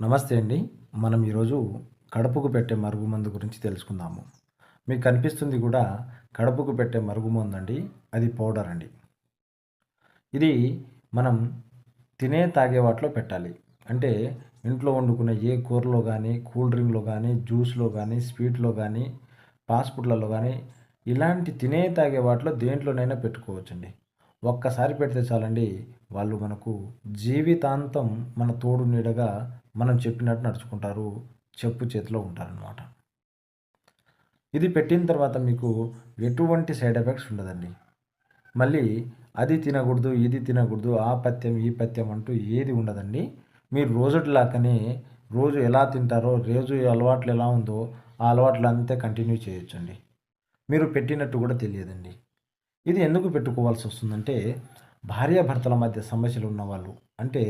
నమస్తే అండి. మనం ఈరోజు కడుపుకు పెట్టే మరుగుమందు గురించి తెలుసుకుందాము. మీకు కనిపిస్తుంది కూడా కడుపుకు పెట్టే మరుగుమందండి. అది పౌడర్ అండి. ఇది మనం తినే, తాగే వాటిలో పెట్టాలి. అంటే ఇంట్లో వండుకునే ఏ కూరలో గానీ, కూల్ డ్రింక్‌లో గానీ, జ్యూస్‌లో గానీ, స్వీట్‌లో గానీ, ఫాస్ట్ ఫుడ్‌లలో గానీ, ఇలాంటి తినే, తాగే వాటిలో దేంట్లోనైనా పెట్టుకోవచ్చండి. ఒక్కసారి పెడితే చాలండి, వాళ్ళు మనకు జీవితాంతం మన తోడు నీడగా మనం చెప్పినట్టు నడుచుకుంటారు. చెప్పు చేతిలో ఉంటారనమాట. ఇది పెట్టిన తర్వాత మీకు ఎటువంటి సైడ్ ఎఫెక్ట్స్ ఉండదండి. మళ్ళీ అది తినకూడదు, ఇది తినకూడదు, ఆ పథ్యం, ఈ పథ్యం అంటూ ఏది ఉండదండి. మీరు రోజుటిలాగానే రోజు ఎలా తింటారో, రోజు అలవాట్లు ఎలా ఉందో, ఆ అలవాట్లు అంతే కంటిన్యూ చేయొచ్చండి. మీరు పెట్టినట్టు కూడా తెలియదండి. ఇది ఎందుకు పెట్టుకోవాల్సొస్తుందంటే, భార్యాభర్తల మధ్య సమస్యలు ఉన్నవాళ్ళు, అంటే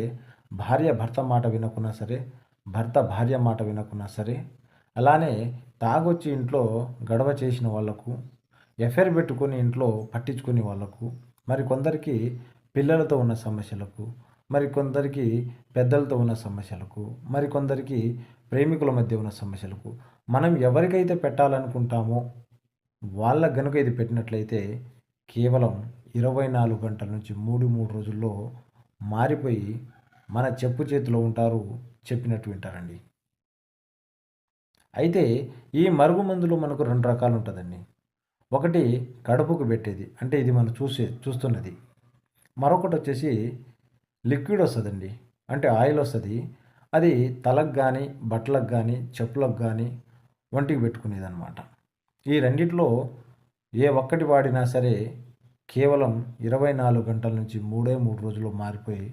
భార్య భర్త మాట వినకున్నా సరే, భర్త భార్య మాట వినకున్నా సరే, అలానే తాగొచ్చి ఇంట్లో గొడవ చేసిన వాళ్ళకు, ఎఫైర్ పెట్టుకొని ఇంట్లో పట్టించుకునే వాళ్ళకు, మరికొందరికి పిల్లలతో ఉన్న సమస్యలకు, మరికొందరికి పెద్దలతో ఉన్న సమస్యలకు, మరికొందరికి ప్రేమికుల మధ్య ఉన్న సమస్యలకు, మనం ఎవరికైతే పెట్టాలనుకుంటామో వాళ్ళకి గనుక ఇది పెట్టినట్లయితే కేవలం 24 గంటల నుంచి 3 రోజుల్లో మారిపోయి మన చెప్పు చేతిలో ఉంటారు. చెప్పినట్టు వింటారండి. అయితే ఈ మరుగుమందులో మనకు 2 రకాలు ఉంటదండి. ఒకటి కడుపుకు పెట్టేది. అంటే ఇది మనం చూస్తున్నది. మరొకటొచ్చేసి లిక్విడ్ వస్తదండి. అంటే ఆయిల్ వస్తది. అది తలకు గానీ, బట్టలకు గానీ, చెప్పులకు గానీ, ఒంటికి పెట్టుకునేదనమాట. ఈ రెండిట్లో ఏ ఒక్కటి వాడినా సరే కేవలం 24 గంటల నుంచి 3 రోజుల్లో మారిపోయి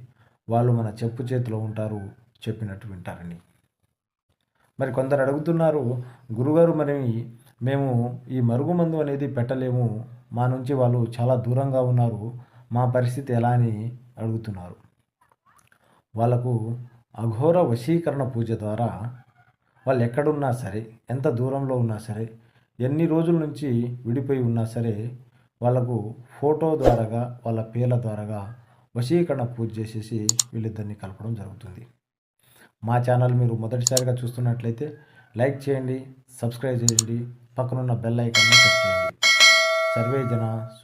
వాళ్ళు మన చెప్పు చేతిలో ఉంటారు. చెప్పినట్టు వింటారండి. మరి కొందరు అడుగుతున్నారు, గురుగారు మరి మేము ఈ మరుగుమందు అనేది పెట్టలేము. మా నుంచి వాళ్ళు చాలా దూరంగా ఉన్నారు. మా పరిస్థితి ఎలా అని అడుగుతున్నారు. వాళ్ళకు అఘోర వశీకరణ పూజ ద్వారా వాళ్ళు ఎక్కడున్నా సరే, ఎంత దూరంలో ఉన్నా సరే, ఎన్ని రోజుల నుంచి విడిపోయి ఉన్నా సరే, వాళ్ళకు ఫోటో ద్వారాగా, వాళ్ళ పేర్ల ద్వారాగా వశీకరణ పూజ చేసేసి వీళ్ళిద్దరిని కలపడం జరుగుతుంది. మా ఛానల్ మీరు మొదటిసారిగా చూస్తున్నట్లయితే లైక్ చేయండి, సబ్స్క్రైబ్ చేయండి, పక్కనున్న బెల్ ఐకాన్‌ని టచ్ చేయండి. సర్వే జన